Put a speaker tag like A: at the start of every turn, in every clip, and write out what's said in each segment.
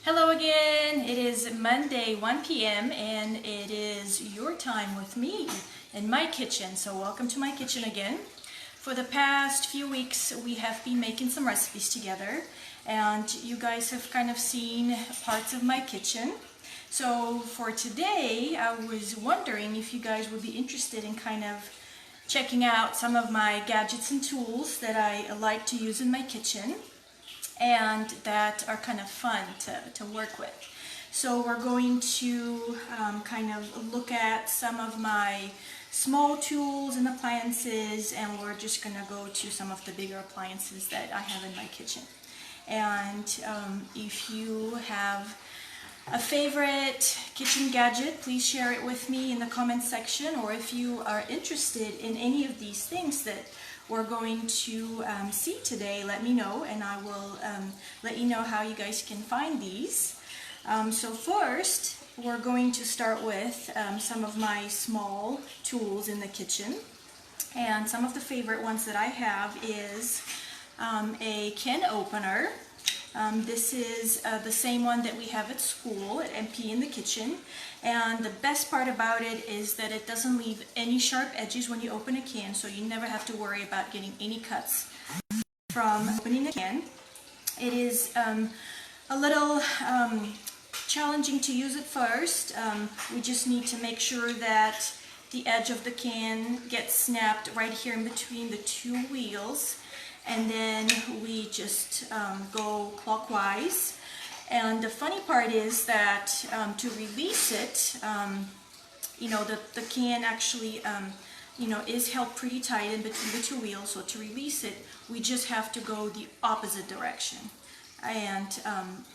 A: Hello again. It is Monday 1 p.m. and it is your time with me in my kitchen. So welcome to my kitchen again. For the past few weeks we have been making some recipes together and you guys have kind of seen parts of my kitchen. So for today I was wondering if you guys would be interested in kind of checking out some of my gadgets and tools that I like to use in my kitchen and that are kind of fun to work with. So we're going to kind of look at some of my small tools and appliances, and we're just going to go to some of the bigger appliances that I have in my kitchen. And if you have a favorite kitchen gadget, please share it with me in the comments section, or if you are interested in any of these things that we're going to see today, let me know and I will let you know how you guys can find these. So first we're going to start with some of my small tools in the kitchen, and some of the favorite ones that I have is a can opener. This is the same one that we have at school at MP in the kitchen, and the best part about it is that it doesn't leave any sharp edges when you open a can, so you never have to worry about getting any cuts from opening a can. It is a little challenging to use at first. We just need to make sure that the edge of the can gets snapped right here in between the two wheels, and then we just go clockwise. And the funny part is that to release it, you know, the can actually you know, is held pretty tight in between the two wheels, so to release it we just have to go the opposite direction and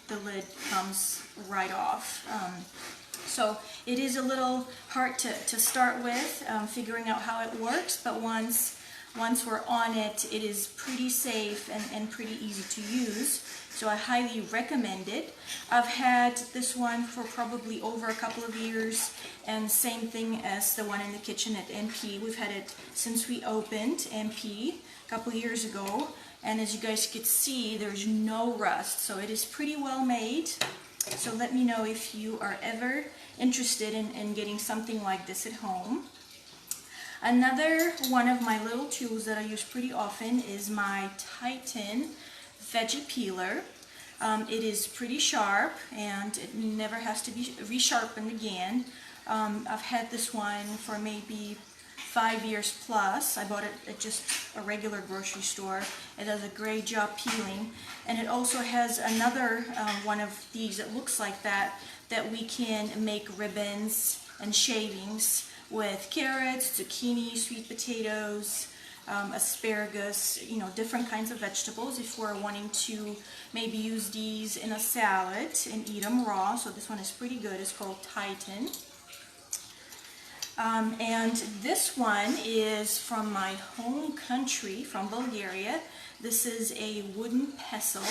A: the lid comes right off. So it is a little hard to start with, figuring out how it works, but once we're on it, it is pretty safe and pretty easy to use. So I highly recommend it. I've had this one for probably over a couple of years, and same thing as the one in the kitchen at MP. We've had it since we opened MP a couple of years ago, and as you guys could see, there's no rust, so it is pretty well made. So let me know if you are ever interested in getting something like this at home. Another one of my little tools that I use pretty often is my Titan veggie peeler. It is pretty sharp and it never has to be resharpened again. I've had this one for maybe 5 years plus. I bought it at just a regular grocery store. It does a great job peeling, and it also has another one of these that looks like that we can make ribbons and shavings with carrots, zucchini, sweet potatoes, asparagus, you know, different kinds of vegetables if we're wanting to maybe use these in a salad and eat them raw. So this one is pretty good. It's called Titan. And this one is from my home country, from Bulgaria. This is a wooden pestle,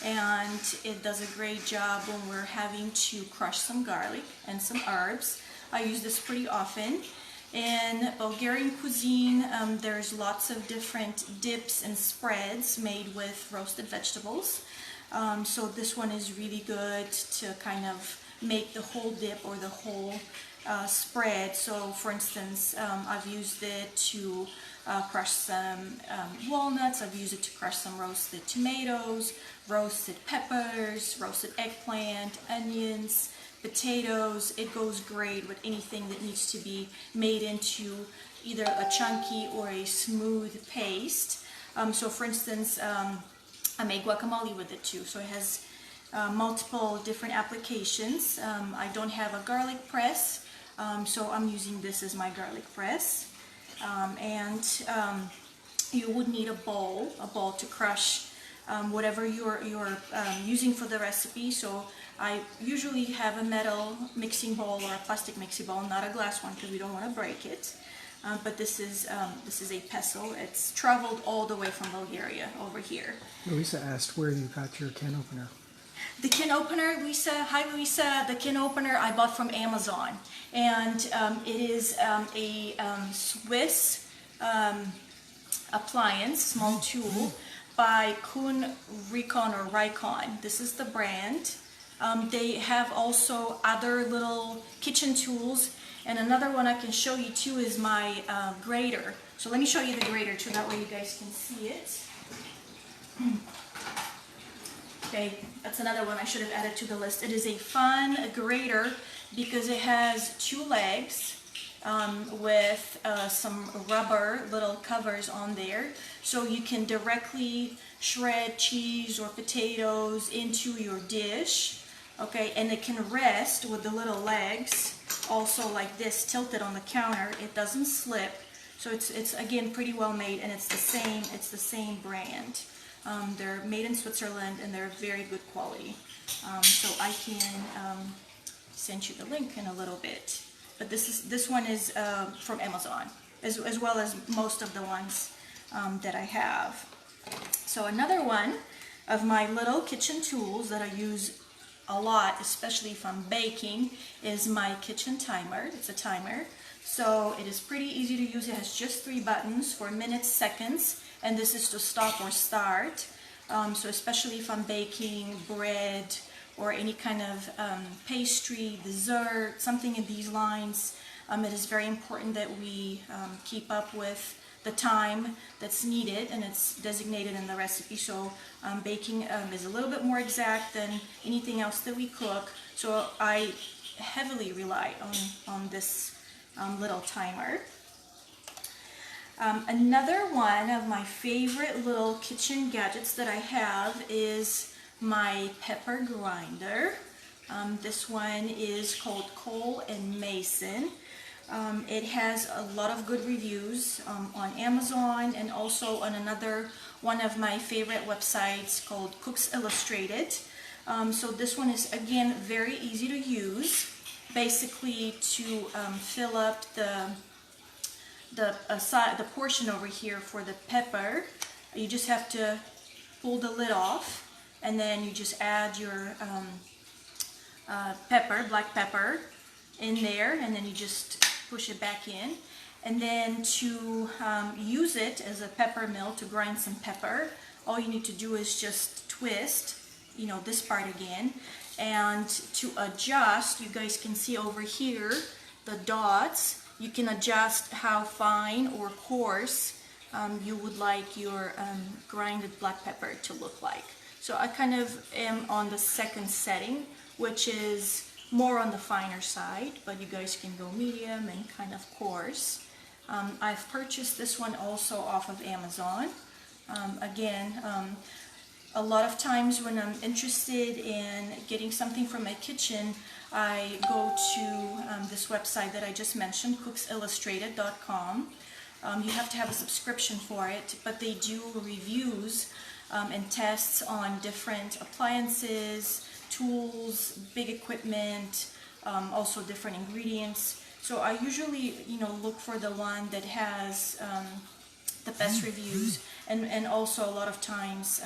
A: and it does a great job when we're having to crush some garlic and some herbs. I use this pretty often. In Bulgarian cuisine, there's lots of different dips and spreads made with roasted vegetables. So this one is really good to kind of make the whole dip or the whole spread. So for instance, I've used it to crush some walnuts, I've used it to crush some roasted tomatoes, roasted peppers, roasted eggplant, onions, potatoes. It goes great with anything that needs to be made into either a chunky or a smooth paste. So for instance, I make guacamole with it too, so it has multiple different applications. I don't have a garlic press, so I'm using this as my garlic press. And you would need a bowl to crush whatever you're using for the recipe. So I usually have a metal mixing bowl or a plastic mixing bowl, not a glass one because we don't want to break it. But this is a pestle. It's traveled all the way from Bulgaria over here.
B: Louisa asked where you got your can opener.
A: The can opener, Lisa, hi Lisa, the can opener I bought from Amazon, and it is a Swiss appliance, small tool by Kuhn Rikon or Rikon. This is the brand. They have also other little kitchen tools, and another one I can show you too is my grater. So let me show you the grater too, that way you guys can see it. Okay, that's another one I should have added to the list. It is a fun grater because it has two legs with some rubber little covers on there, so you can directly shred cheese or potatoes into your dish. Okay, and it can rest with the little legs also like this, tilted on the counter. It doesn't slip, so it's again pretty well made, and it's the same brand. They're made in Switzerland and they're very good quality. So I can send you the link in a little bit. But this one is from Amazon, as well as most of the ones that I have. So another one of my little kitchen tools that I use a lot, especially if I'm baking, is my kitchen timer. It's a timer. So it is pretty easy to use. It has just 3 buttons for minutes, seconds, and this is to stop or start. So especially if I'm baking bread or any kind of pastry, dessert, something in these lines, it is very important that we keep up with the time that's needed, and it's designated in the recipe. So baking is a little bit more exact than anything else that we cook, so I heavily rely on this little timer. Another one of my favorite little kitchen gadgets that I have is my pepper grinder. This one is called Cole & Mason. It has a lot of good reviews on Amazon and also on another one of my favorite websites called Cooks Illustrated. So this one is again very easy to use. Basically, to fill up the portion over here for the pepper, you just have to pull the lid off, and then you just add your black pepper in there, and then you just push it back in. And then to use it as a pepper mill to grind some pepper, all you need to do is just twist, this part again. And to adjust, you guys can see over here the dots. You can adjust how fine or coarse you would like your grinded black pepper to look like. So I kind of am on the second setting, which is more on the finer side, but you guys can go medium and kind of coarse. I've purchased this one also off of Amazon. A lot of times when I'm interested in getting something from my kitchen, I go to this website that I just mentioned, cooksillustrated.com. You have to have a subscription for it, but they do reviews and tests on different appliances, tools, big equipment, also different ingredients. So I usually, look for the one that has the best reviews, and also a lot of times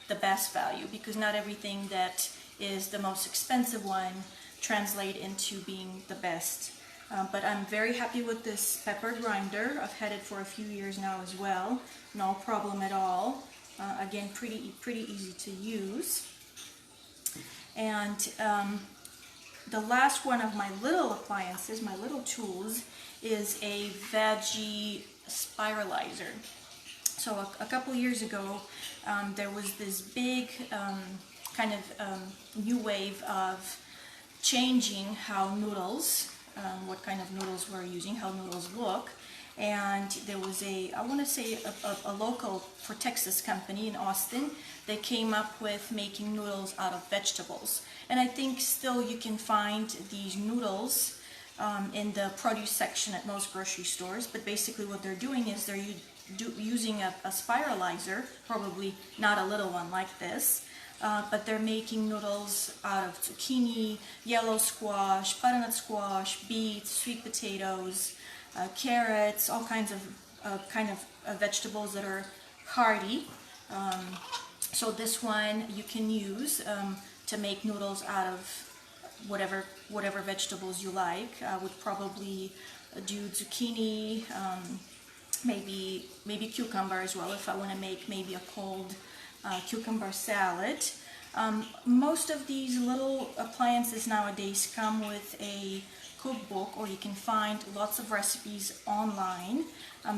A: the best value, because not everything that is the most expensive one translate into being the best. But I'm very happy with this pepper grinder. I've had it for a few years now as well. No problem at all. Again, pretty easy to use. And the last one of my little appliances, my little tools, is a Veggie Spiralizer. So a couple years ago, there was this big kind of new wave of changing how noodles, what kind of noodles we're using, how noodles look. And there was I want to say a local for Texas company in Austin. They came up with making noodles out of vegetables. And I think still you can find these noodles in the produce section at most grocery stores. But basically what they're doing is they're using a spiralizer, probably not a little one like this, but they're making noodles out of zucchini, yellow squash, butternut squash, beets, sweet potatoes, carrots, all kinds of vegetables that are hearty. So this one you can use to make noodles out of whatever vegetables you like. I would probably do zucchini, maybe cucumber as well if I want to make maybe a cold cucumber salad. Most of these little appliances nowadays come with a cookbook, or you can find lots of recipes online.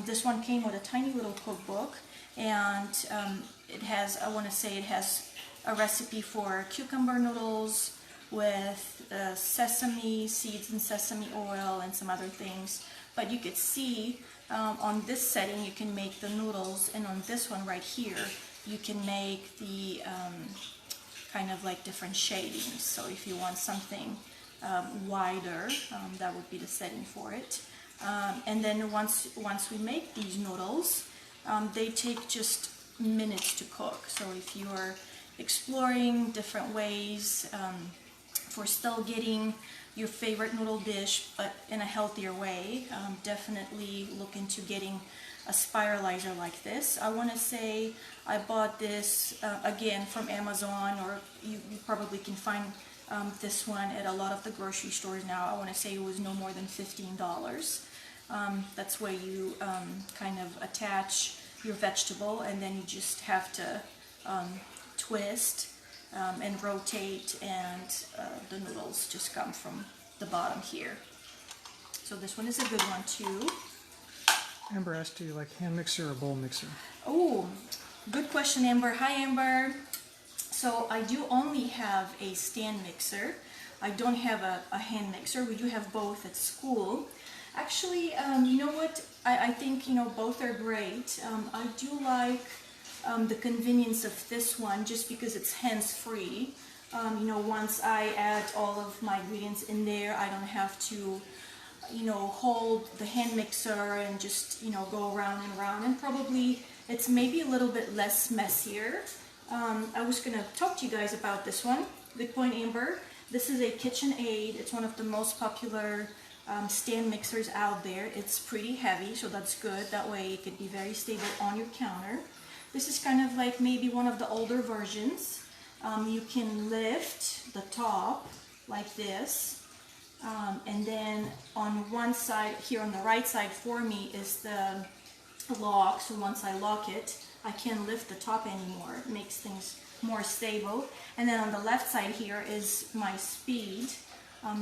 A: This one came with a tiny little cookbook, and it has, I want to say it has a recipe for cucumber noodles with sesame seeds and sesame oil and some other things. But you could see on this setting you can make the noodles, and on this one right here you can make the kind of like different shadings. So if you want something wider, that would be the setting for it. And then once we make these noodles, they take just minutes to cook. So if you are exploring different ways for still getting your favorite noodle dish but in a healthier way, definitely look into getting a spiralizer like this. I want to say I bought this again from Amazon, or you probably can find this one at a lot of the grocery stores now. I want to say it was no more than $15. That's where you kind of attach your vegetable, and then you just have to twist and rotate, and the noodles just come from the bottom here. So this one is a good one too.
B: Amber asked, do you like hand mixer or bowl mixer?
A: Oh, good question, Amber. Hi, Amber. So I do only have a stand mixer. I don't have a hand mixer. We do have both at school. Actually, you know what? I think, you know, both are great. I do like the convenience of this one just because it's hands-free. You know, once I add all of my ingredients in there, I don't have to, you know, hold the hand mixer and just, you know, go around and around, and probably it's maybe a little bit less messier. I was gonna talk to you guys about this one. Good point, Amber. This is a KitchenAid. It's one of the most popular stand mixers out there. It's pretty heavy, so that's good. That way it could be very stable on your counter. This is kind of like maybe one of the older versions. You can lift the top like this. And then on one side, here on the right side for me, is the lock. So once I lock it, I can't lift the top anymore. It makes things more stable. And then on the left side here is my speed.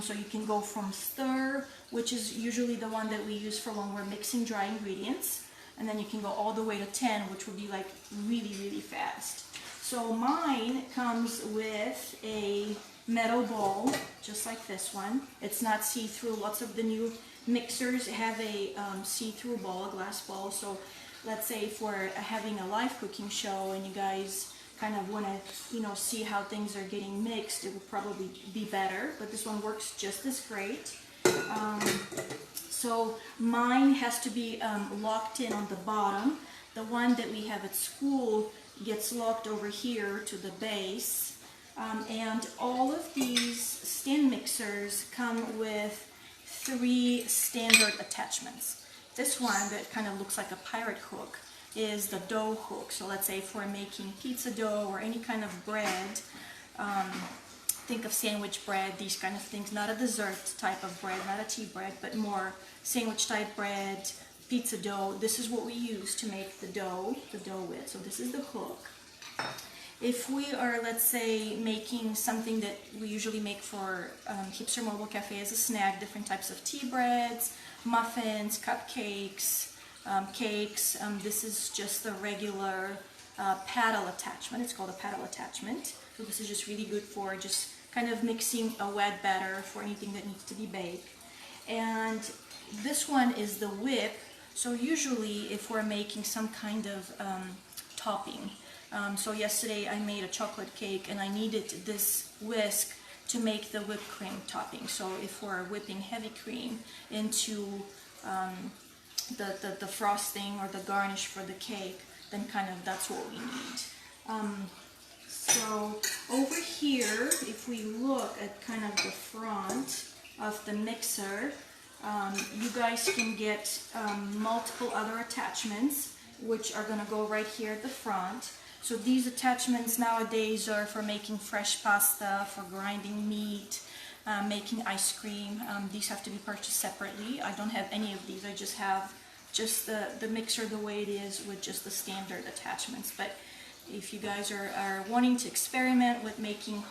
A: So you can go from stir, which is usually the one that we use for when we're mixing dry ingredients. And then you can go all the way to 10, which would be like really, really fast. So mine comes with a metal bowl, just like this one. It's not see-through. Lots of the new mixers have a see-through bowl, a glass bowl. So let's say if we're having a live cooking show and you guys kind of want to, you know, see how things are getting mixed, it would probably be better. But this one works just as great. So mine has to be locked in on the bottom. The one that we have at school gets locked over here to the base. And all of these stand mixers come with 3 standard attachments. This one that kind of looks like a pirate hook is the dough hook. So let's say if we're making pizza dough or any kind of bread, think of sandwich bread, these kind of things, not a dessert type of bread, not a tea bread, but more sandwich type bread, pizza dough. This is what we use to make the dough with. So this is the hook. If we are, let's say, making something that we usually make for Hipster Mobile Cafe as a snack, different types of tea breads, muffins, cupcakes, cakes, this is just the regular paddle attachment. It's called a paddle attachment. So this is just really good for just kind of mixing a wet batter for anything that needs to be baked. And this one is the whip. So usually if we're making some kind of topping, so yesterday I made a chocolate cake and I needed this whisk to make the whipped cream topping. So if we're whipping heavy cream into the frosting or the garnish for the cake, then kind of that's what we need. So over here, if we look at kind of the front of the mixer, you guys can get multiple other attachments which are going to go right here at the front. So these attachments nowadays are for making fresh pasta, for grinding meat, making ice cream. These have to be purchased separately. I don't have any of these. I just have the mixer the way it is with just the standard attachments. But if you guys are wanting to experiment with making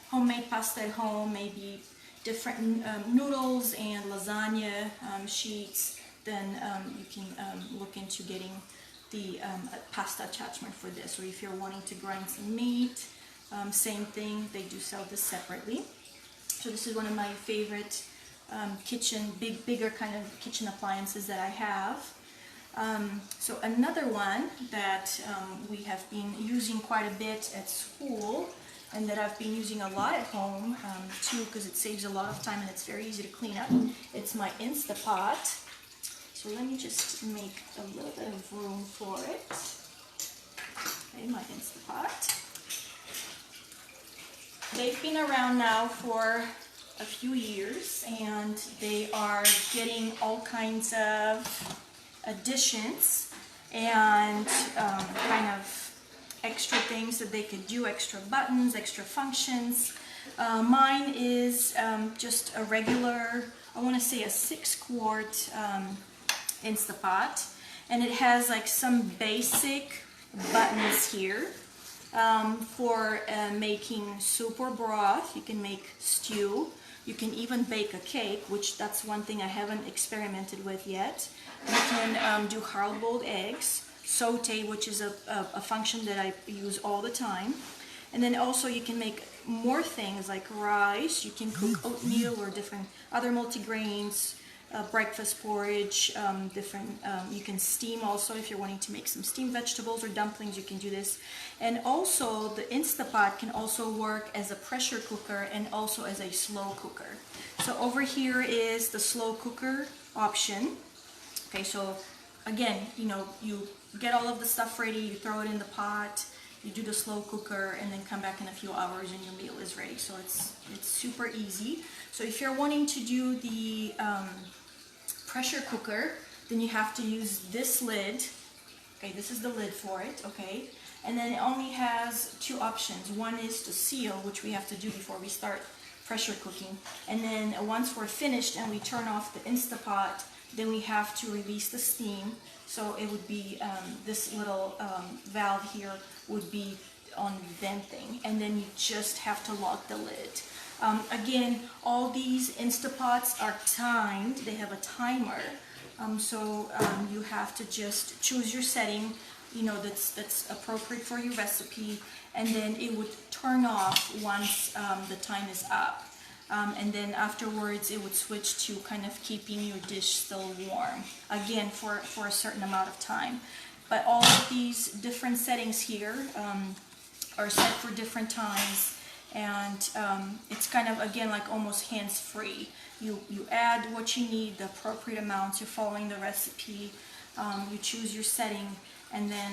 A: homemade pasta at home, maybe different noodles and lasagna sheets, then you can look into getting the pasta attachment for this. Or if you're wanting to grind some meat, same thing, they do sell this separately. So this is one of my favorite bigger kind of kitchen appliances that I have. So another one that we have been using quite a bit at school, and that I've been using a lot at home too, because it saves a lot of time and it's very easy to clean up. It's my Instapot. So let me just make a little bit of room for it. Okay, my Instapot. They've been around now for a few years, and they are getting all kinds of additions and kind of extra things that they could do, extra buttons, extra functions. Mine is just a regular, I want to say a 6-quart Instapot, and it has like some basic buttons here for making soup or broth. You can make stew. You can even bake a cake, which that's one thing I haven't experimented with yet. You can do hard-boiled eggs, saute, which is a function that I use all the time. And then also you can make more things like rice. You can cook oatmeal or different other multigrains, breakfast porridge, you can steam also if you're wanting to make some steamed vegetables or dumplings, you can do this. And also the Instapot can also work as a pressure cooker and also as a slow cooker. So over here is the slow cooker option. Okay, so again, you know, you get all of the stuff ready, you throw it in the pot, you do the slow cooker, and then come back in a few hours and your meal is ready. So it's super easy. So if you're wanting to do the pressure cooker, then you have to use this lid. Okay, this is the lid for it, okay? And then it only has 2 options. One is to seal, which we have to do before we start pressure cooking. And then once we're finished and we turn off the Instapot, then we have to release the steam. So it would be this little valve here would be on venting, and then you just have to lock the lid. Again, all these Instapots are timed. They have a timer, so you have to just choose your setting, you know, that's appropriate for your recipe, and then it would turn off once the time is up. And then afterwards it would switch to kind of keeping your dish still warm, again for a certain amount of time. But all of these different settings here are set for different times, and it's kind of, again, like almost hands-free. You add what you need, the appropriate amounts, you're following the recipe, you choose your setting, and then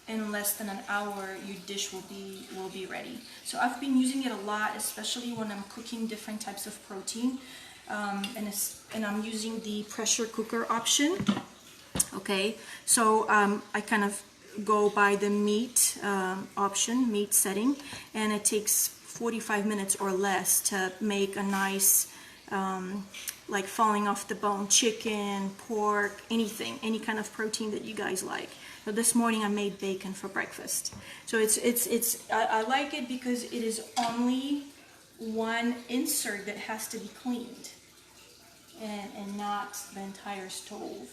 A: in less than an hour your dish will be ready. So I've been using it a lot, especially when I'm cooking different types of protein, and I'm using the pressure cooker option. Okay, so I kind of go by the meat option, meat setting, and it takes 45 minutes or less to make a nice like falling off the bone chicken, pork, anything, any kind of protein that you guys like. So this morning I made bacon for breakfast. So I like it because it is only one insert that has to be cleaned, and not the entire stove.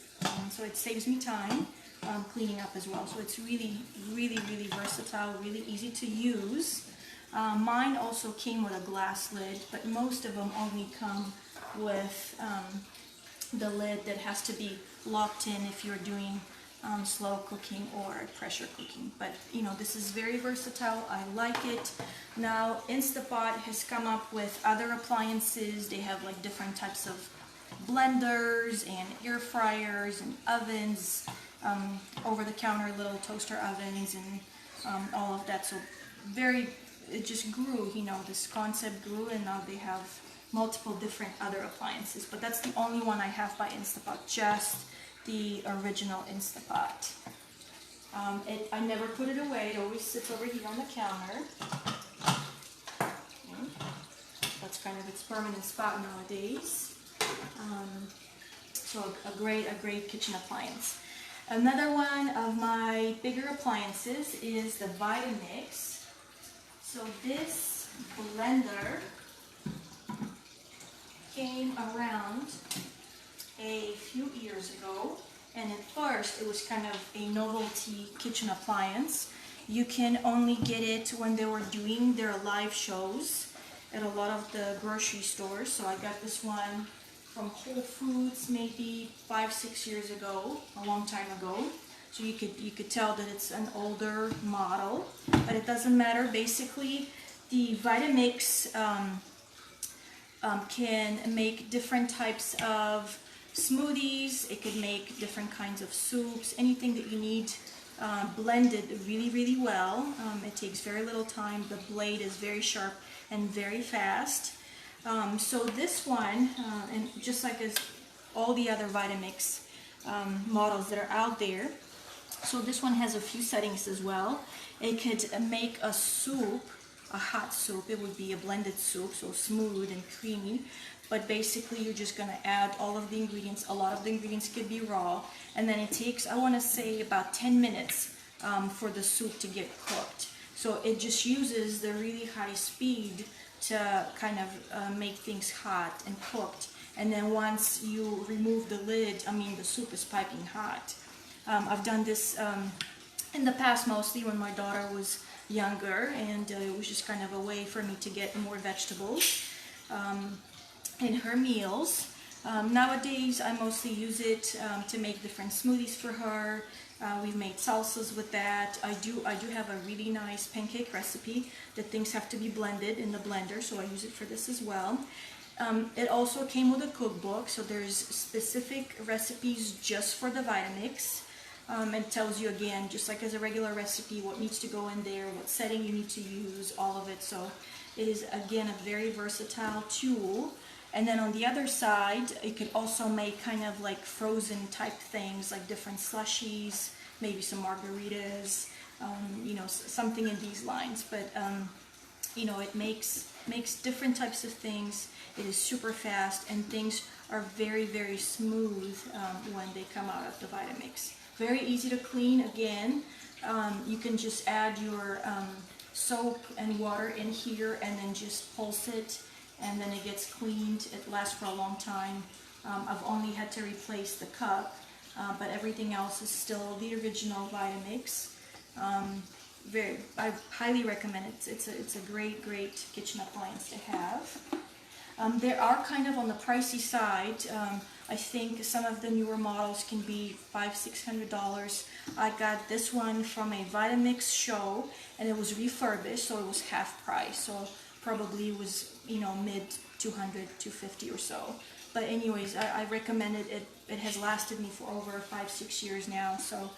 A: So it saves me time cleaning up as well. So it's really, really, really versatile, really easy to use. Mine also came with a glass lid, but most of them only come with the lid that has to be locked in if you're doing slow cooking or pressure cooking. But you know, this is very versatile. I like it. Now Instapot has come up with other appliances. They have like different types of blenders and air fryers and ovens, over-the-counter little toaster ovens, and all of that. So it just grew, you know, this concept grew, and now they have multiple different other appliances. But that's the only one I have by Instapot, just the original Instapot. I never put it away. It always sits over here on the counter. Okay. That's kind of its permanent spot nowadays. So a great kitchen appliance. Another one of my bigger appliances is the Vitamix. So this blender came around a few years ago, and at first it was kind of a novelty kitchen appliance. You can only get it when they were doing their live shows at a lot of the grocery stores. So I got this one from Whole Foods maybe 5-6 years ago, a long time ago. So you could tell that it's an older model, but it doesn't matter. Basically, the Vitamix can make different types of smoothies. It could make different kinds of soups, anything that you need blended really well. It takes very little time. The blade is very sharp and very fast. So this one, and just like as all the other Vitamix models that are out there, so this one has a few settings as well. It could make a soup, a hot soup. It would be a blended soup, so smooth and creamy. But basically you're just gonna add all of the ingredients. A lot of the ingredients could be raw, and then it takes, I wanna say, about 10 minutes for the soup to get cooked. So it just uses the really high speed to kind of make things hot and cooked. And then once you remove the lid, I mean, the soup is piping hot. I've done this in the past, mostly when my daughter was younger, and it was just kind of a way for me to get more vegetables in her meals. Nowadays I mostly use it to make different smoothies for her. We've made salsas with that. I do have a really nice pancake recipe that things have to be blended in the blender, so I use it for this as well. It also came with a cookbook, so there's specific recipes just for the Vitamix. It tells you, again, just like as a regular recipe, what needs to go in there, what setting you need to use, all of it. So it is, again, a very versatile tool. And then on the other side, it could also make kind of like frozen type things, like different slushies, maybe some margaritas, you know, something in these lines. But you know, it makes different types of things. It is super fast, and things are very smooth when they come out of the Vitamix. Very easy to clean. Again, you can just add your soap and water in here and then just pulse it, and then it gets cleaned. It lasts for a long time. I've only had to replace the cup, but everything else is still the original Vitamix. I highly recommend it. It's a great kitchen appliance to have. There are kind of on the pricey side. I think some of the newer models can be $500-600. I got this one from a Vitamix show, and it was refurbished, so it was half price. So probably was, you know, mid $200, $250 or so. But anyways, I recommend it. It has lasted me for over 5-6 years now, so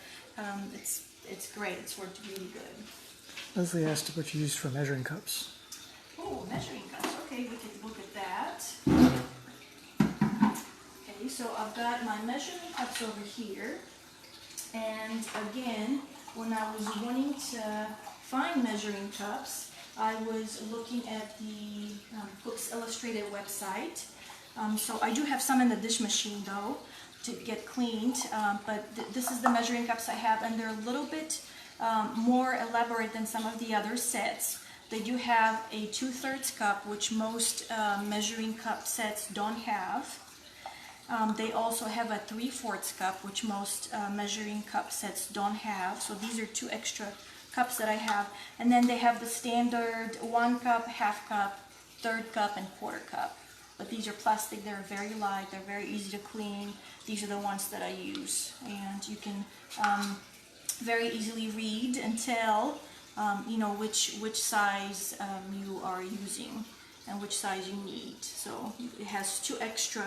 A: it's great. It's worked really good.
B: Leslie asked what you use for measuring cups.
A: Oh, measuring cups. Okay, we can look at that. Okay, so I've got my measuring cups over here. And again, when I was wanting to find measuring cups, I was looking at the Books Illustrated website. So I do have some in the dish machine though to get cleaned, but this is the measuring cups I have, and they're a little bit more elaborate than some of the other sets. They do have a 2/3 cup, which most measuring cup sets don't have. They also have a 3/4 cup, which most measuring cup sets don't have. So these are 2 extra cups that I have. And then they have the standard 1 cup, half cup, 1/3 cup, and 1/4 cup. But these are plastic. They're very light. They're very easy to clean. These are the ones that I use. And you can very easily read and tell you know, which size you are using and which size you need. So it has 2 extra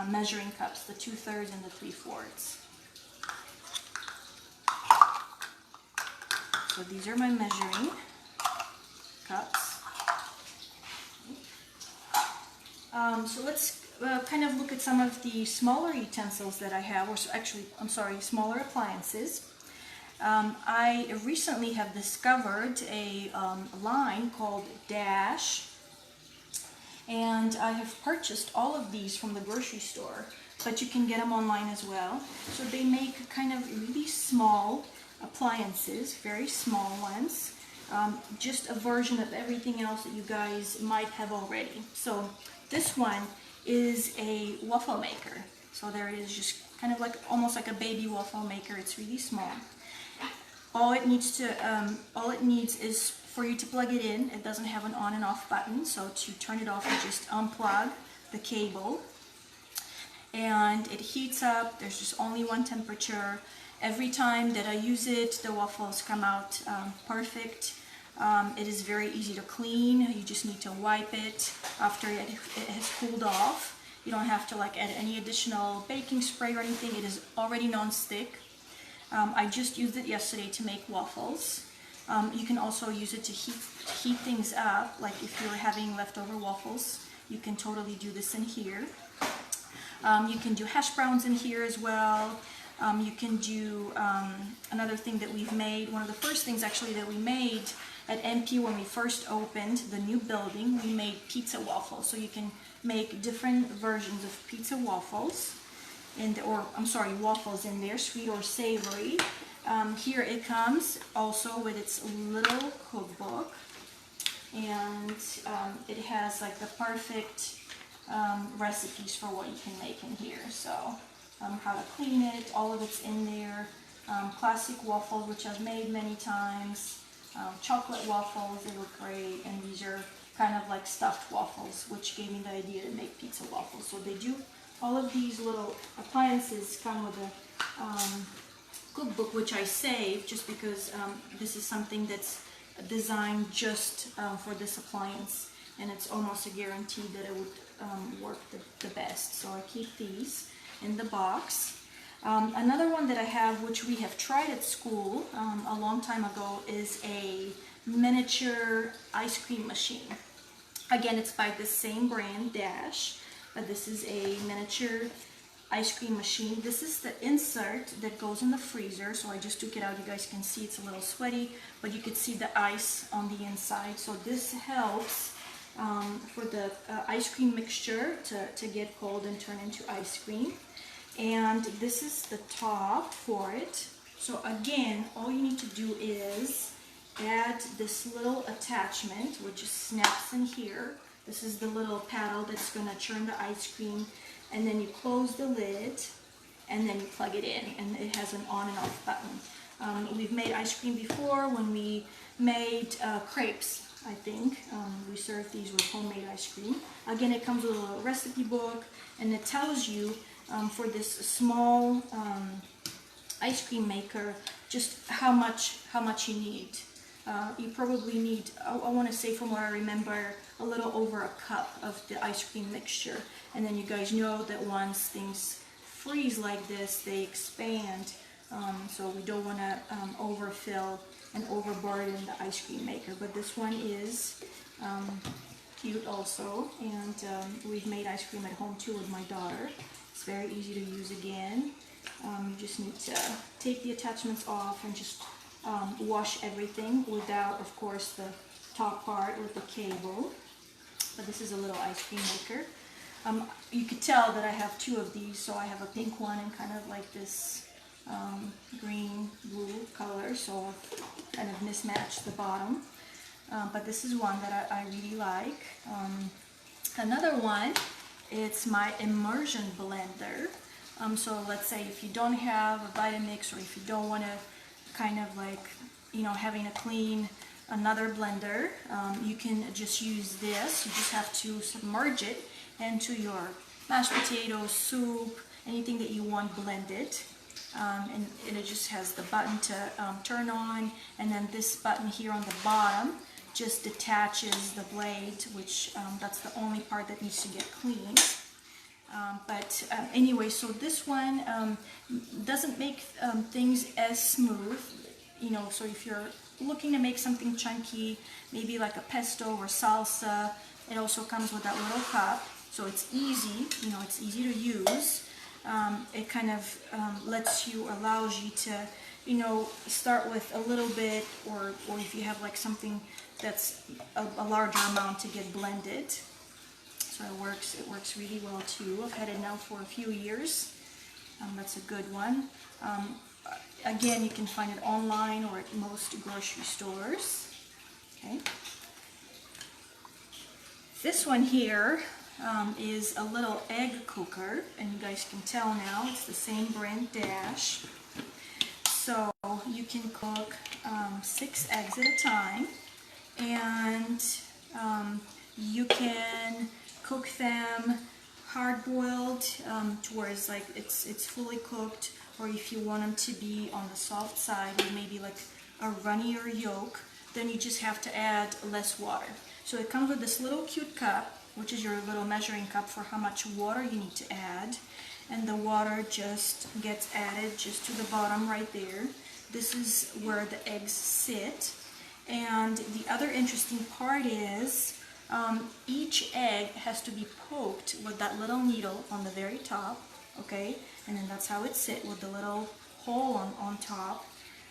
A: measuring cups, the 2/3 and the 3/4. So these are my measuring cups. So let's kind of look at some of the smaller utensils that I have, or actually, I'm sorry, smaller appliances. I recently have discovered a line called Dash, and I have purchased all of these from the grocery store. but you can get them online as well. So they make kind of really small appliances, very small ones, just a version of everything else that you guys might have already. So this one is a waffle maker. So there it is, just kind of like almost like a baby waffle maker. It's really small. All it needs is for you to plug it in. It doesn't have an on and off button, so to turn it off, you just unplug the cable, and it heats up. There's just only one temperature. Every time that I use it, the waffles come out perfect. It is very easy to clean. You just need to wipe it after it has cooled off. You don't have to like add any additional baking spray or anything. It is already non-stick. I just used it yesterday to make waffles. You can also use it to heat things up, like if you're having leftover waffles, you can totally do this in here. You can do hash browns in here as well. You can do another thing that we've made. One of the first things actually that we made at MP when we first opened the new building, we made pizza waffles. So you can make different versions of pizza waffles. Waffles in there, sweet or savory. Here it comes also with its little cookbook, and it has like the perfect recipes for what you can make in here. So how to clean it, all of it's in there. Classic waffles, which I've made many times. Chocolate waffles, they look great, and these are kind of like stuffed waffles, which gave me the idea to make pizza waffles. So they do. All of these little appliances come with a cookbook, which I saved just because this is something that's designed just for this appliance, and it's almost a guarantee that it would work the best. So I keep these in the box. Another one that I have, which we have tried at school a long time ago, is a miniature ice cream machine. Again, it's by the same brand, Dash. This is a miniature ice cream machine. This is the insert that goes in the freezer, so I just took it out. You guys can see it's a little sweaty, but you can see the ice on the inside. So this helps for the ice cream mixture to get cold and turn into ice cream. And this is the top for it. So again, all you need to do is add this little attachment, which just snaps in here. This is the little paddle that's going to churn the ice cream, and then you close the lid and then you plug it in, and it has an on and off button. We've made ice cream before when we made crepes, I think. We served these with homemade ice cream. Again, it comes with a little recipe book, and it tells you for this small ice cream maker just how much you need. You probably need, I want to say from what I remember, a little over a cup of the ice cream mixture. And then you guys know that once things freeze like this, they expand. So we don't want to overfill and overburden the ice cream maker. But this one is cute also. And we've made ice cream at home too with my daughter. It's very easy to use again. You just need to take the attachments off and just wash everything without, of course, the top part with the cable. But this is a little ice cream maker. You could tell that I have two of these, so I have a pink one and kind of like this green blue color, so I've kind of mismatched the bottom. But this is one that I really like. Another one, it's my immersion blender. So let's say if you don't have a Vitamix, or if you don't want to kind of like, having to clean another blender, you can just use this. You just have to submerge it into your mashed potatoes, soup, anything that you want blended. And it just has the button to turn on, and then this button here on the bottom just detaches the blade, which that's the only part that needs to get cleaned. Anyway, so this one doesn't make things as smooth, so if you're looking to make something chunky, maybe like a pesto or salsa, it also comes with that little cup, so it's easy, it's easy to use. It kind of allows you to, start with a little bit, or if you have like something that's a larger amount to get blended. So it works really well too. I've had it now for a few years. That's a good one. Again, you can find it online or at most grocery stores. Okay. This one here is a little egg cooker, and you guys can tell now it's the same brand Dash. So you can cook 6 eggs at a time, and you can cook them hard-boiled towards like it's fully cooked, or if you want them to be on the soft side with maybe like a runnier yolk, then you just have to add less water. So it comes with this little cute cup, which is your little measuring cup for how much water you need to add, and the water just gets added just to the bottom right there. This is where the eggs sit. And the other interesting part is each egg has to be poked with that little needle on the very top, okay? And then that's how it sits, with the little hole on top,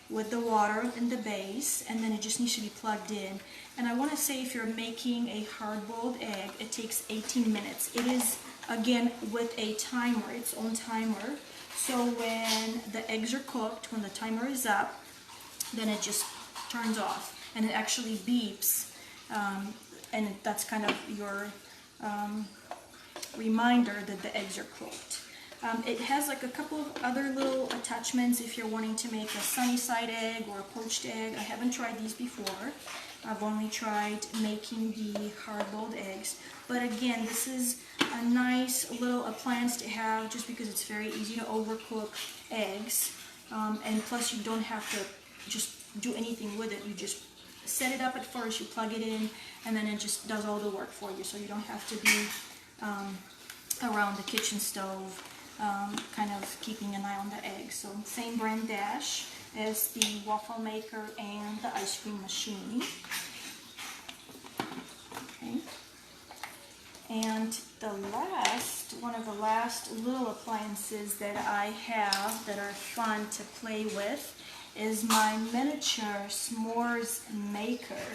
A: with the water in the base, and then it just needs to be plugged in. And I want to say, if you're making a hard-boiled egg, it takes 18 minutes. It is, again, with a timer, its own timer. So when the eggs are cooked, when the timer is up, then it just turns off, and it actually beeps, and that's kind of your reminder that the eggs are cooked. It has like a couple of other little attachments if you're wanting to make a sunny side egg or a poached egg. I haven't tried these before. I've only tried making the hard-boiled eggs. But again, this is a nice little appliance to have, just because it's very easy to overcook eggs. And plus you don't have to just do anything with it. You just set it up at first, you plug it in, and then it just does all the work for you. So you don't have to be around the kitchen stove kind of keeping an eye on the eggs. So same brand Dash as the waffle maker and the ice cream machine. Okay. And one of the last little appliances that I have that are fun to play with is my miniature S'mores Maker.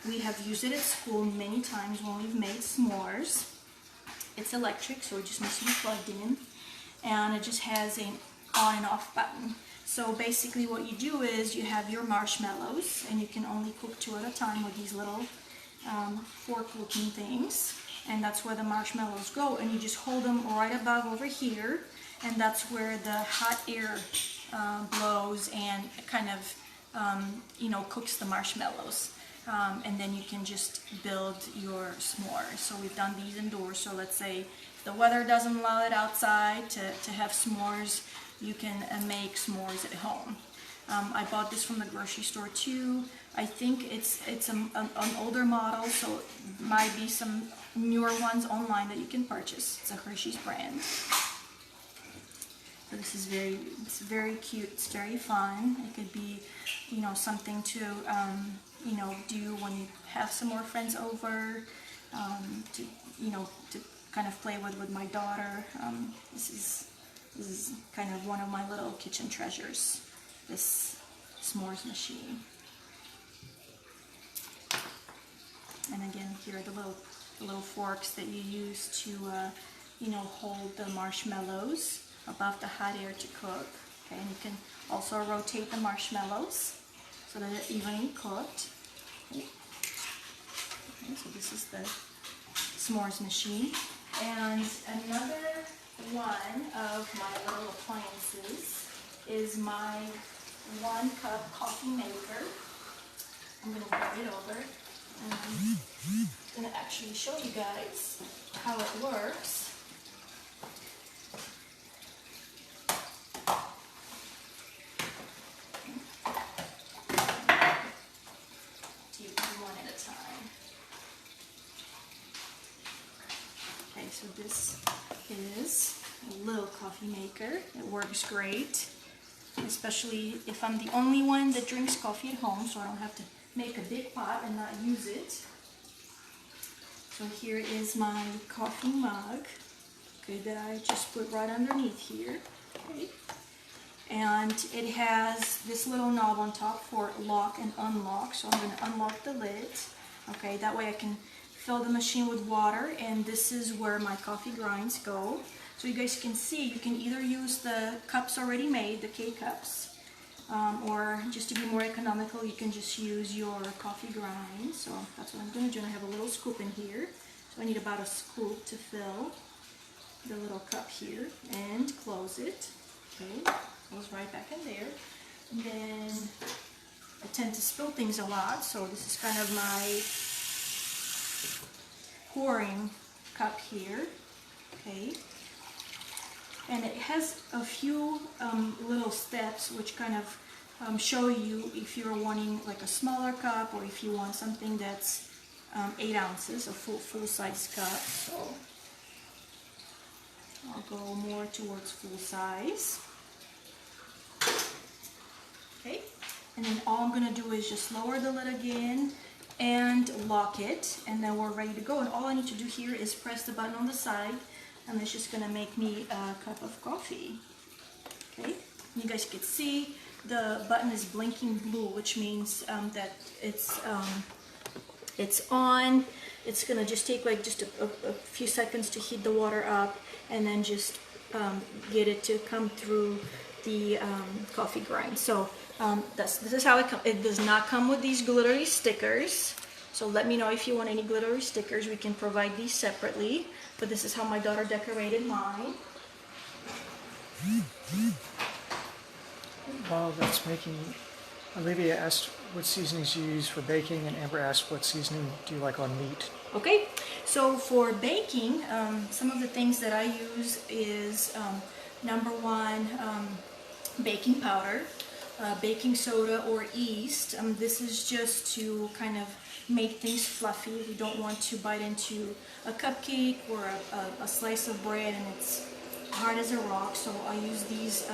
A: We have used it at school many times when we've made s'mores. It's electric, so it just needs to be plugged in, and it just has an on and off button. So basically what you do is you have your marshmallows, and you can only cook 2 at a time with these little fork looking things, and that's where the marshmallows go, and you just hold them right above over here, and that's where the hot air blows and kind of cooks the marshmallows. And then you can just build your s'mores. So we've done these indoors. So let's say the weather doesn't allow it outside to have s'mores, you can make s'mores at home. I bought this from the grocery store too. I think it's an older model, so it might be some newer ones online that you can purchase. It's a Hershey's brand. So this is very cute. It's very fun. It could be, something to do when you have some more friends over. To kind of play with my daughter. This is kind of one of my little kitchen treasures. This s'mores machine. And again, here are the little forks that you use to hold the marshmallows above the hot air to cook. Okay, and you can also rotate the marshmallows so that they're evenly cooked. Okay, so this is the s'mores machine. And another one of my little appliances is my 1-cup coffee maker. I'm going to bring it over, and I'm going to actually show you guys how it works. So this is a little coffee maker. It works great, especially if I'm the only one that drinks coffee at home, so I don't have to make a big pot and not use it. So here is my coffee mug, okay, that I just put right underneath here. Okay. And it has this little knob on top for lock and unlock, so I'm going to unlock the lid. Okay, that way I can fill the machine with water, and this is where my coffee grinds go. So you guys can see, you can either use the cups already made, the K-cups, or just to be more economical, you can just use your coffee grind. So that's what I'm going to do. And I have a little scoop in here. So I need about a scoop to fill the little cup here, and close it. Okay, goes right back in there. And then I tend to spill things a lot, so this is kind of my pouring cup here. Okay, and it has a few little steps which kind of show you if you're wanting like a smaller cup, or if you want something that's 8 ounces, a full size cup. So I'll go more towards full size. Okay, and then all I'm going to do is just lower the lid again and lock it, and then we're ready to go. And all I need to do here is press the button on the side, and it's just going to make me a cup of coffee. Okay, you guys can see the button is blinking blue, which means that it's on. It's going to just take like just a few seconds to heat the water up, and then just get it to come through the coffee grind. So this is how it comes. It does not come with these glittery stickers. So let me know if you want any glittery stickers. We can provide these separately. But this is how my daughter decorated mine.
B: While that's making, Olivia asked what seasonings you use for baking, and Amber asked what seasoning do you like on meat.
A: Okay, so for baking, some of the things that I use is number one, baking powder, baking soda or yeast. This is just to kind of make things fluffy. We don't want to bite into a cupcake or a slice of bread and it's hard as a rock, so I use these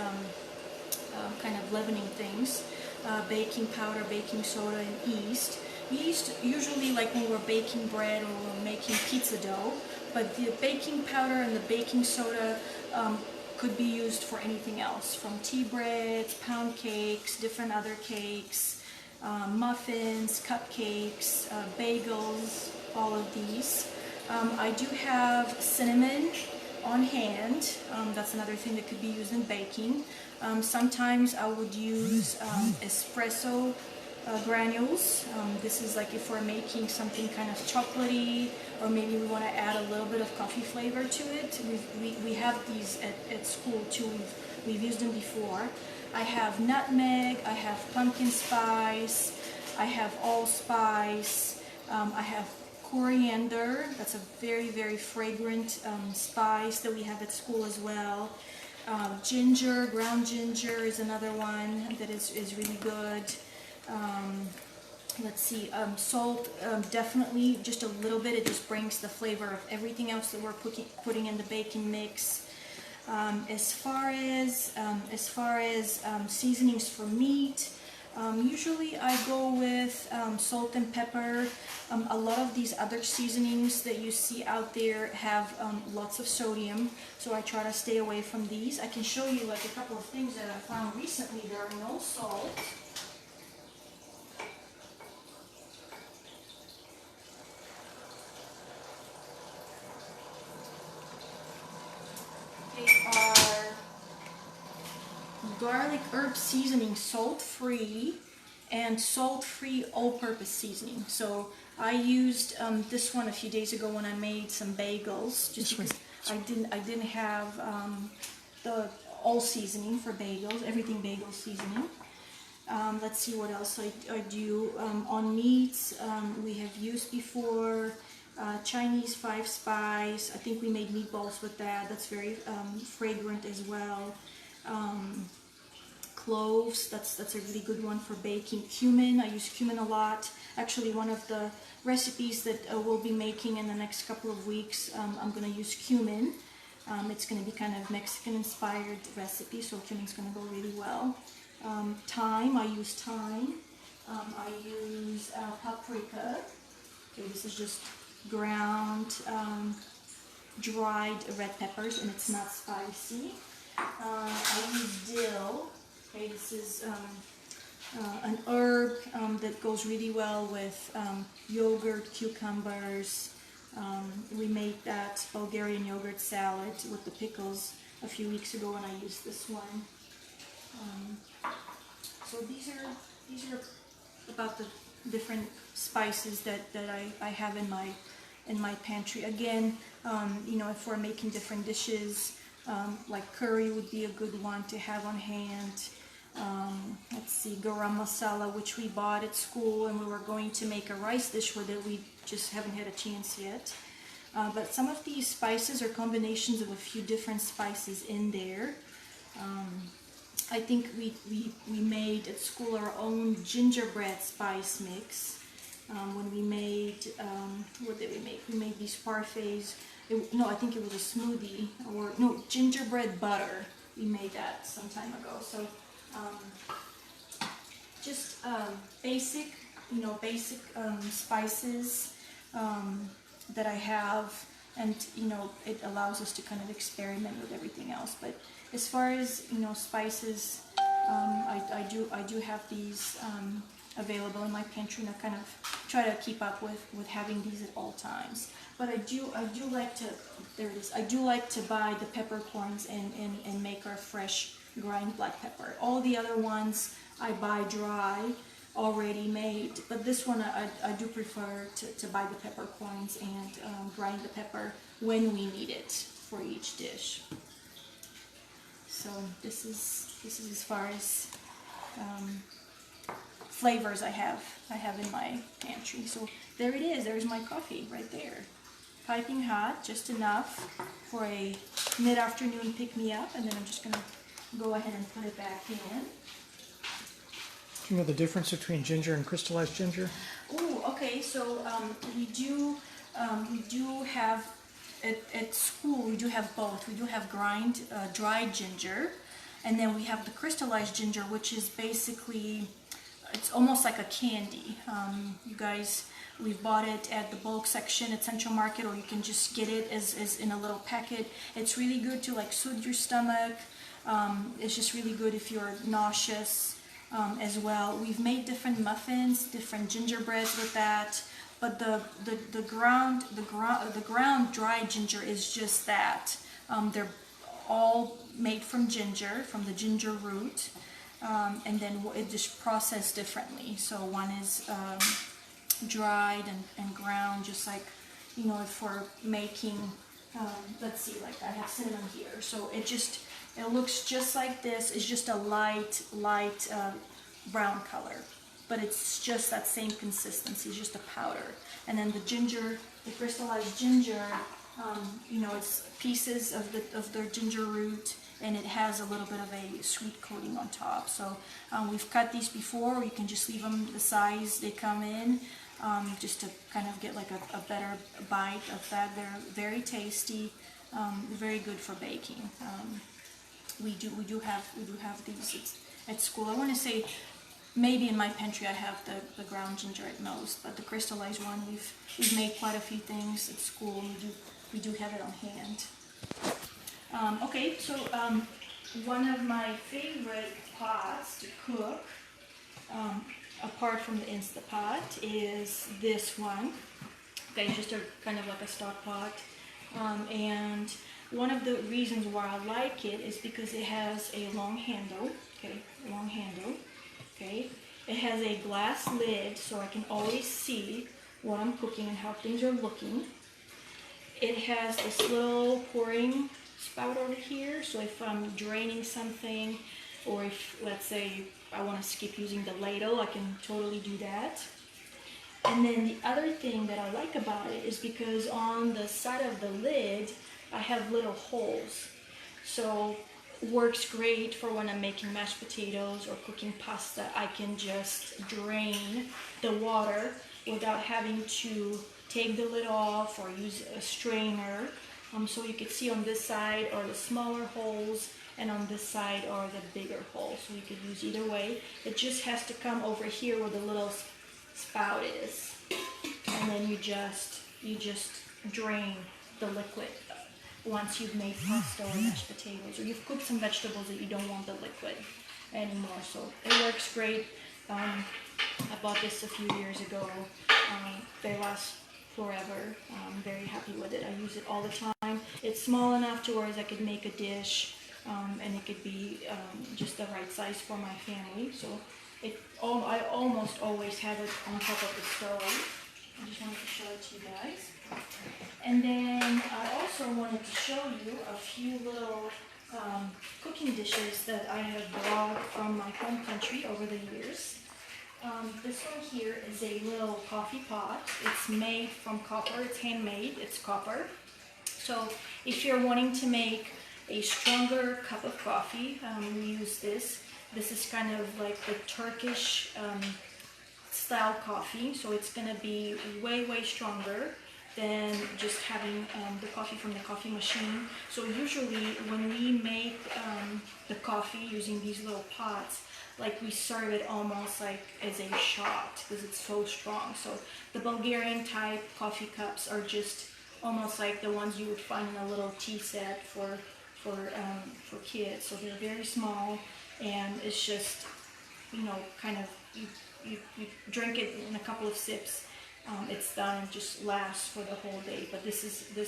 A: kind of leavening things, baking powder, baking soda, and yeast. Yeast usually like when we're baking bread or we're making pizza dough, but the baking powder and the baking soda could be used for anything else, from tea breads, pound cakes, different other cakes, muffins, cupcakes, bagels, all of these. I do have cinnamon on hand. That's another thing that could be used in baking. Sometimes I would use espresso granules. This is like if we're making something kind of chocolatey, or maybe we want to add a little bit of coffee flavor to it. We have these at school too. We've used them before. I have nutmeg, I have pumpkin spice, I have allspice, I have coriander. That's a very, very fragrant spice that we have at school as well. Ginger, ground ginger is another one that is really good. Let's see, salt, definitely just a little bit. It just brings the flavor of everything else that we're putting in the baking mix. As far as seasonings for meat, usually I go with salt and pepper. A lot of these other seasonings that you see out there have lots of sodium, so I try to stay away from these. I can show you like a couple of things that I found recently that are no salt. They are garlic herb seasoning, salt-free, and salt-free all-purpose seasoning. So I used this one a few days ago when I made some bagels, just because I didn't have the all seasoning for bagels, everything bagel seasoning. Let's see what else I do. On meats, we have used before Chinese 5-spice. I think we made meatballs with that. That's very fragrant as well. Cloves, that's a really good one for baking. Cumin, I use cumin a lot. Actually, one of the recipes that we'll be making in the next couple of weeks, I'm going to use cumin. It's going to be kind of Mexican-inspired recipe, so cumin's going to go really well. Thyme, I use thyme. I use paprika. Okay, this is just ground, dried red peppers, and it's not spicy. I use dill. Okay, this is an herb that goes really well with yogurt, cucumbers, We made that Bulgarian yogurt salad with the pickles a few weeks ago, and I used this one. So these are about the different spices that I have in my pantry. Again, you know, if we're making different dishes, like curry would be a good one to have on hand. Let's see, garam masala, which we bought at school, and we were going to make a rice dish with it. We just haven't had a chance yet. But some of these spices are combinations of a few different spices in there. I think we made at school our own gingerbread spice mix. When we made, what did we make? We made these parfaits. No, I think it was a smoothie, or no, gingerbread butter. We made that some time ago. So just basic, you know, basic spices that I have, and you know, it allows us to kind of experiment with everything else. But as far as, you know, spices, I do have these available in my pantry, and I kind of try to keep up with having these at all times. But I do like to, there it is, I do like to buy the peppercorns and make our fresh grind black pepper. All the other ones I buy dry, already made, but this one I do prefer to buy the peppercorns and grind the pepper when we need it for each dish. So this is as far as flavors I have in my pantry. So there it is. There's my coffee right there, piping hot, just enough for a mid-afternoon pick-me-up, and then I'm just gonna go ahead and put it back in.
B: Do you know the difference between ginger and crystallized ginger?
A: Oh, okay. So we do have at school. We do have both. We do have dried ginger, and then we have the crystallized ginger, which is basically, it's almost like a candy. You guys, we've bought it at the bulk section at Central Market, or you can just get it as in a little packet. It's really good to like soothe your stomach. It's just really good if you're nauseous. As well, we've made different muffins, different gingerbreads with that, but the ground dried ginger is just that. They're all made from ginger, from the ginger root, and then it just processed differently. So one is dried and ground, just like, you know, if we're making, let's see, like I have cinnamon here, so it looks just like this. It's just a light brown color, but it's just that same consistency, just a powder. And then the ginger, the crystallized ginger, you know, it's pieces of the ginger root, and it has a little bit of a sweet coating on top. So we've cut these before, or you can just leave them the size they come in, just to kind of get like a better bite of that. They're very tasty, very good for baking. We do have these at school. I want to say maybe in my pantry I have the ground ginger at most, but the crystallized one we've made quite a few things at school. We do have it on hand. Okay, so one of my favorite pots to cook, apart from the Instapot, is this one. Okay, just a kind of like a stock pot, and one of the reasons why I like it is because it has a long handle. Okay, long handle. Okay, it has a glass lid, so I can always see what I'm cooking and how things are looking. It has this little pouring spout over here, so if I'm draining something, or if, let's say, I want to skip using the ladle, I can totally do that. And then the other thing that I like about it is because on the side of the lid, I have little holes. So works great for when I'm making mashed potatoes or cooking pasta. I can just drain the water without having to take the lid off or use a strainer. So you can see on this side are the smaller holes, and on this side are the bigger holes. So you could use either way. It just has to come over here where the little spout is, and then you just drain the liquid once you've made pasta or mashed potatoes, or you've cooked some vegetables that you don't want the liquid anymore. So it works great. I bought this a few years ago. They last forever. I'm very happy with it. I use it all the time. It's small enough to where I could make a dish, and it could be just the right size for my family. So I almost always have it on top of the stove. I just wanted to show it to you guys. And then I also wanted to show you a few little cooking dishes that I have brought from my home country over the years. This one here is a little coffee pot. It's made from copper. It's handmade. It's copper. So if you're wanting to make a stronger cup of coffee, we use this. This is kind of like the Turkish style coffee. So it's going to be way, way stronger than just having the coffee from the coffee machine. So usually when we make the coffee using these little pots, like we serve it almost like as a shot because it's so strong. So the Bulgarian type coffee cups are just almost like the ones you would find in a little tea set for kids. So they're very small, and it's just, you know, kind of you drink it in a couple of sips. It's done and just lasts for the whole day. But this is the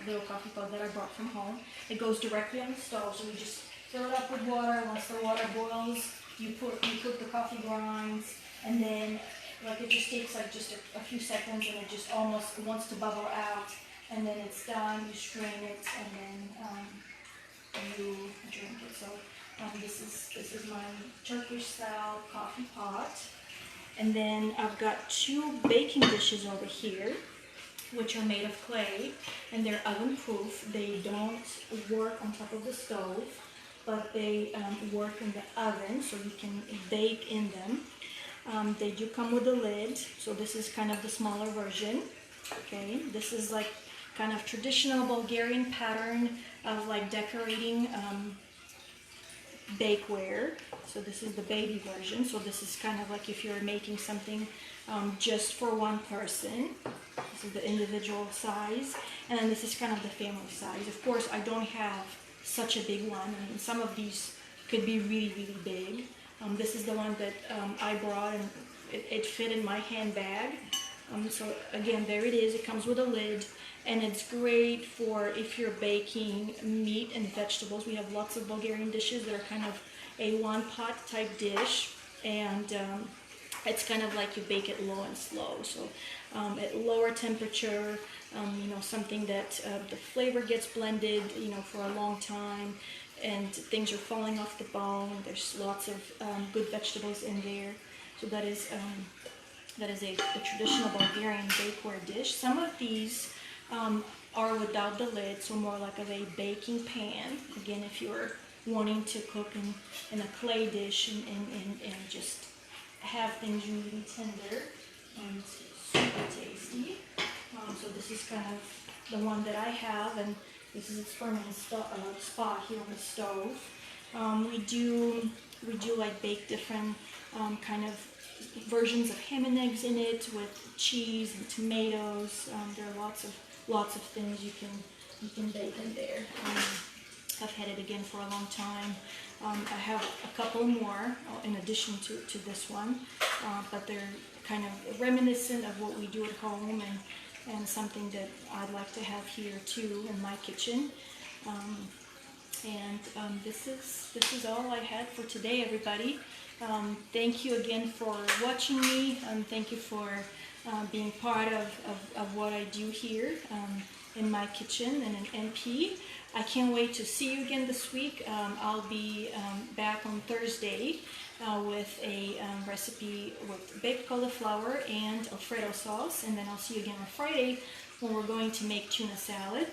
A: little coffee pot that I brought from home. It goes directly on the stove, so we just fill it up with water. Once the water boils, you cook the coffee grinds, and then like it just takes like just a few seconds, and it just almost wants to bubble out, and then it's done. You strain it, and then you drink it. So this is my Turkish style coffee pot. And then I've got two baking dishes over here, which are made of clay, and they're oven proof. They don't work on top of the stove, but they work in the oven, so you can bake in them. They do come with a lid, so this is kind of the smaller version. Okay, this is like kind of traditional Bulgarian pattern of like decorating bakeware. So this is the baby version. So this is kind of like if you're making something just for one person. This is the individual size, and then this is kind of the family size. Of course, I don't have such a big one. I mean, some of these could be really, really big. This is the one that I brought, and it fit in my handbag. So again, there it is. It comes with a lid, and it's great for if you're baking meat and vegetables. We have lots of Bulgarian dishes that are kind of a one-pot type dish, and it's kind of like you bake it low and slow. So at lower temperature, you know, something that the flavor gets blended, you know, for a long time, and things are falling off the bone. There's lots of good vegetables in there. So that is a traditional Bulgarian bakeware dish. Some of these are without the lid, so more like of a baking pan. Again, if you're wanting to cook in a clay dish and just have things really tender and super tasty. So this is kind of the one that I have, and this is its permanent spot here on the stove. We do like bake different kind of versions of ham and eggs in it with cheese and tomatoes. There are lots of things you can bake in there. I've had it again for a long time. I have a couple more in addition to this one, but they're kind of reminiscent of what we do at home, and something that I'd like to have here too in my kitchen. This is all I had for today, everybody. Thank you again for watching me. Thank you for being part of what I do here in my kitchen and in NP. I can't wait to see you again this week. I'll be back on Thursday with a recipe with baked cauliflower and Alfredo sauce, and then I'll see you again on Friday when we're going to make tuna salad.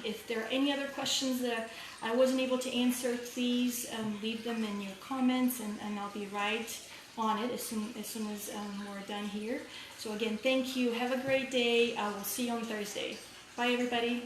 A: If there are any other questions that I wasn't able to answer, please leave them in your comments, and I'll be right on it as soon as we're done here. So again, thank you. Have a great day. I will see you on Thursday. Bye, everybody.